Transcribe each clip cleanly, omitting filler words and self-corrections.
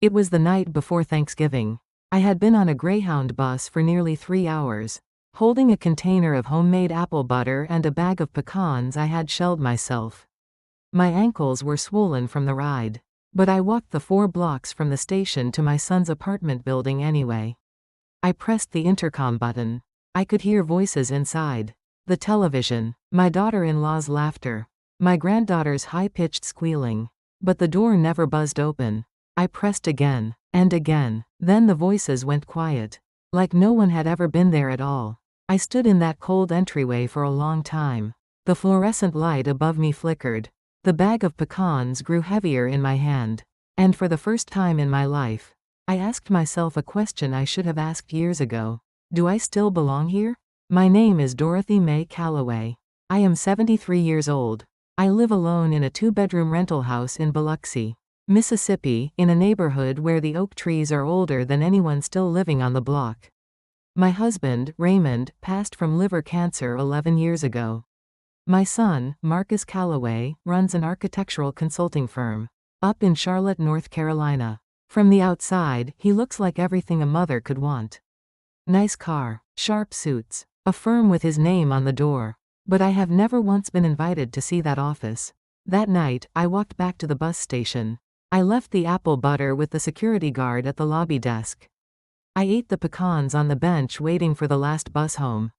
It was the night before Thanksgiving. I had been on a Greyhound bus for nearly 3 hours. Holding a container of homemade apple butter and a bag of pecans, I had shelled myself. My ankles were swollen from the ride. But I walked the 4 blocks from the station to my son's apartment building anyway. I pressed the intercom button. I could hear voices inside. The television, my daughter-in-law's laughter, my granddaughter's high-pitched squealing. But the door never buzzed open. I pressed again, and again. Then the voices went quiet. Like no one had ever been there at all. I stood in that cold entryway for a long time. The fluorescent light above me flickered. The bag of pecans grew heavier in my hand. And for the first time in my life, I asked myself a question I should have asked years ago. Do I still belong here? My name is Dorothy Mae Calloway. I am 73 years old. I live alone in a 2-bedroom rental house in Biloxi, Mississippi, in a neighborhood where the oak trees are older than anyone still living on the block. My husband, Raymond, passed from liver cancer 11 years ago. My son, Marcus Calloway, runs an architectural consulting firm up in Charlotte, North Carolina. From the outside, he looks like everything a mother could want. Nice car, sharp suits, a firm with his name on the door. But I have never once been invited to see that office. That night, I walked back to the bus station. I left the apple butter with the security guard at the lobby desk. I ate the pecans on the bench waiting for the last bus home.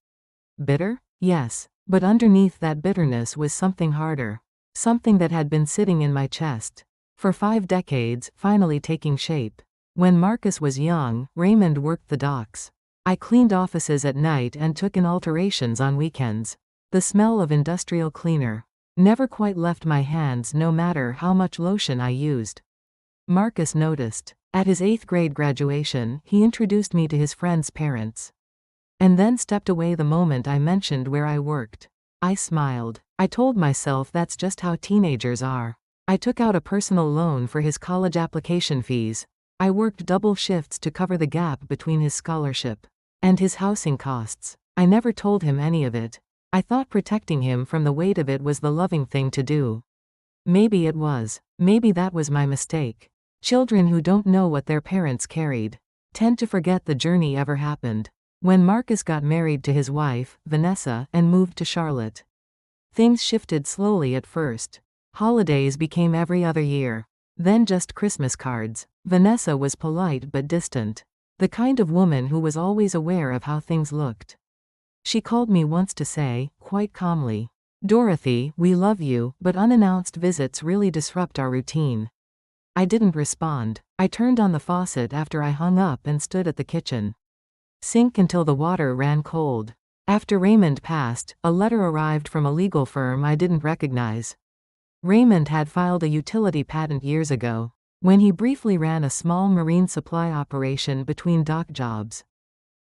Bitter? Yes. But underneath that bitterness was something harder. Something that had been sitting in my chest for 5 decades, finally taking shape. When Marcus was young, Raymond worked the docks. I cleaned offices at night and took in alterations on weekends. The smell of industrial cleaner never quite left my hands no matter how much lotion I used. Marcus noticed. At his 8th grade graduation, he introduced me to his friends' parents. And then stepped away the moment I mentioned where I worked. I smiled. I told myself that's just how teenagers are. I took out a personal loan for his college application fees. I worked double shifts to cover the gap between his scholarship and his housing costs. I never told him any of it. I thought protecting him from the weight of it was the loving thing to do. Maybe it was. Maybe that was my mistake. Children who don't know what their parents carried tend to forget the journey ever happened. When Marcus got married to his wife, Vanessa, and moved to Charlotte, things shifted slowly at first. Holidays became every other year. Then just Christmas cards. Vanessa was polite but distant. The kind of woman who was always aware of how things looked. She called me once to say, quite calmly, "Dorothy, we love you, but unannounced visits really disrupt our routine." I didn't respond. I turned on the faucet after I hung up and stood at the kitchen sink until the water ran cold. After Raymond passed, a letter arrived from a legal firm I didn't recognize. Raymond had filed a utility patent years ago, when he briefly ran a small marine supply operation between dock jobs.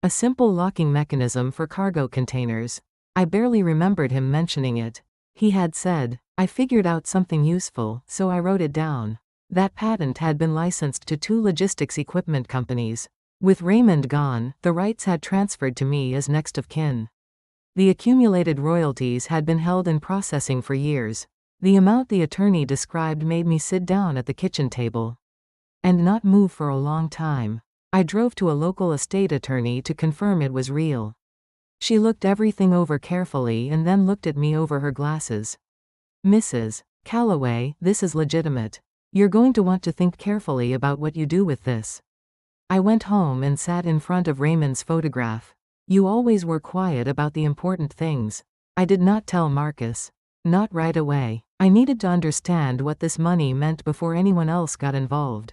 A simple locking mechanism for cargo containers. I barely remembered him mentioning it. He had said, "I figured out something useful, so I wrote it down." That patent had been licensed to 2 logistics equipment companies. With Raymond gone, the rights had transferred to me as next of kin. The accumulated royalties had been held in processing for years. The amount the attorney described made me sit down at the kitchen table and not move for a long time. I drove to a local estate attorney to confirm it was real. She looked everything over carefully and then looked at me over her glasses. "Mrs. Calloway, this is legitimate. You're going to want to think carefully about what you do with this." I went home and sat in front of Raymond's photograph. "You always were quiet about the important things." I did not tell Marcus. Not right away. I needed to understand what this money meant before anyone else got involved.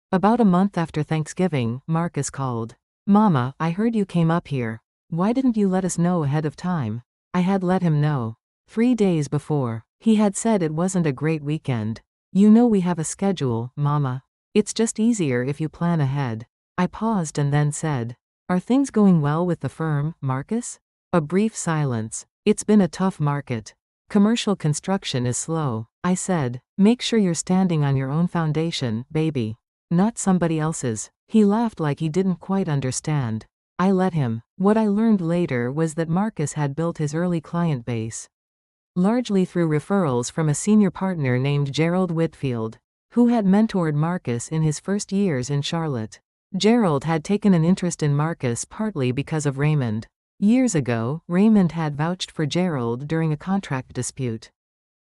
About a month after Thanksgiving, Marcus called. "Mama, I heard you came up here. Why didn't you let us know ahead of time?" I had let him know 3 days before. He had said it wasn't a great weekend. "You know we have a schedule, Mama. It's just easier if you plan ahead." I paused and then said, "Are things going well with the firm, Marcus?" A brief silence. "It's been a tough market. Commercial construction is slow," I said. "Make sure you're standing on your own foundation, baby. Not somebody else's." He laughed like he didn't quite understand. I let him. What I learned later was that Marcus had built his early client base largely through referrals from a senior partner named Gerald Whitfield, who had mentored Marcus in his first years in Charlotte. Gerald had taken an interest in Marcus partly because of Raymond. Years ago, Raymond had vouched for Gerald during a contract dispute.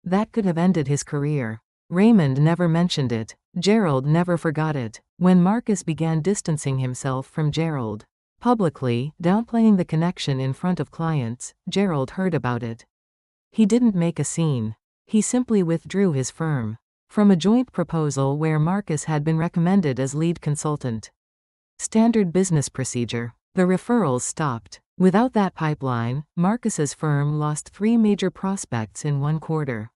That could have ended his career. Raymond never mentioned it. Gerald never forgot it. When Marcus began distancing himself from Gerald publicly, downplaying the connection in front of clients, Gerald heard about it. He didn't make a scene. He simply withdrew his firm from a joint proposal where Marcus had been recommended as lead consultant. Standard business procedure. The referrals stopped. Without that pipeline, Marcus's firm lost 3 major prospects in 1 quarter.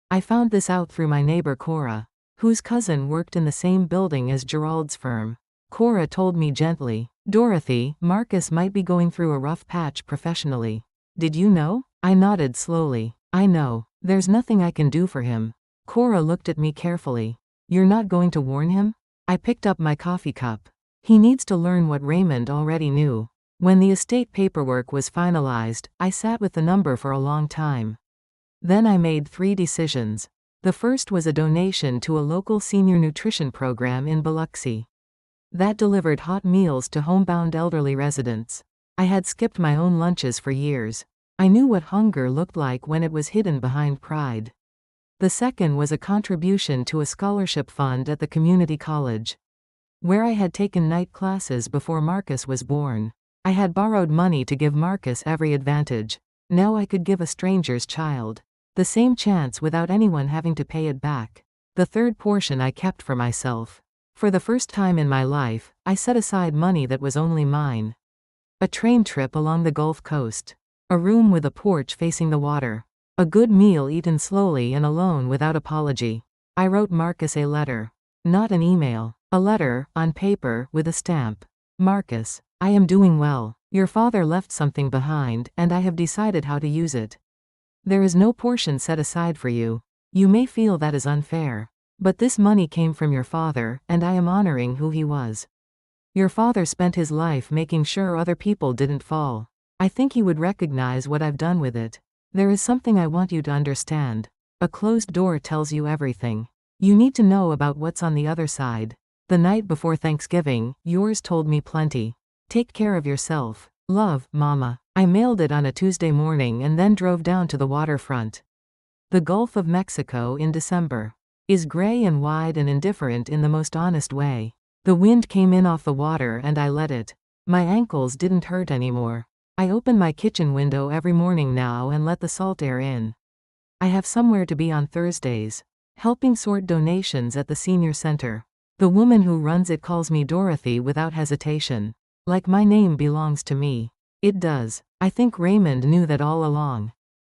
I found this out through my neighbor Cora, whose cousin worked in the same building as Gerald's firm. Cora told me gently, "Dorothy, Marcus might be going through a rough patch professionally. Did you know?" I nodded slowly. "I know. There's nothing I can do for him." Cora looked at me carefully. "You're not going to warn him?" I picked up my coffee cup. "He needs to learn what Raymond already knew." When the estate paperwork was finalized, I sat with the number for a long time. Then I made 3 decisions. The first was a donation to a local senior nutrition program in Biloxi. That delivered hot meals to homebound elderly residents. I had skipped my own lunches for years. I knew what hunger looked like when it was hidden behind pride. The second was a contribution to a scholarship fund at the community college, where I had taken night classes before Marcus was born. I had borrowed money to give Marcus every advantage. Now I could give a stranger's child the same chance without anyone having to pay it back. The third portion I kept for myself. For the first time in my life, I set aside money that was only mine. A train trip along the Gulf Coast. A room with a porch facing the water. A good meal eaten slowly and alone without apology. I wrote Marcus a letter. Not an email. A letter, on paper, with a stamp. "Marcus, I am doing well. Your father left something behind, and I have decided how to use it. There is no portion set aside for you. You may feel that is unfair. But this money came from your father, and I am honoring who he was. Your father spent his life making sure other people didn't fall. I think he would recognize what I've done with it. There is something I want you to understand. A closed door tells you everything. You need to know about what's on the other side. The night before Thanksgiving, yours told me plenty. Take care of yourself. Love, Mama." I mailed it on a Tuesday morning and then drove down to the waterfront. The Gulf of Mexico in December is gray and wide and indifferent in the most honest way. The wind came in off the water and I let it. My ankles didn't hurt anymore. I open my kitchen window every morning now and let the salt air in. I have somewhere to be on Thursdays, helping sort donations at the senior center. The woman who runs it calls me Dorothy without hesitation. Like my name belongs to me. It does. I think Raymond knew that all along.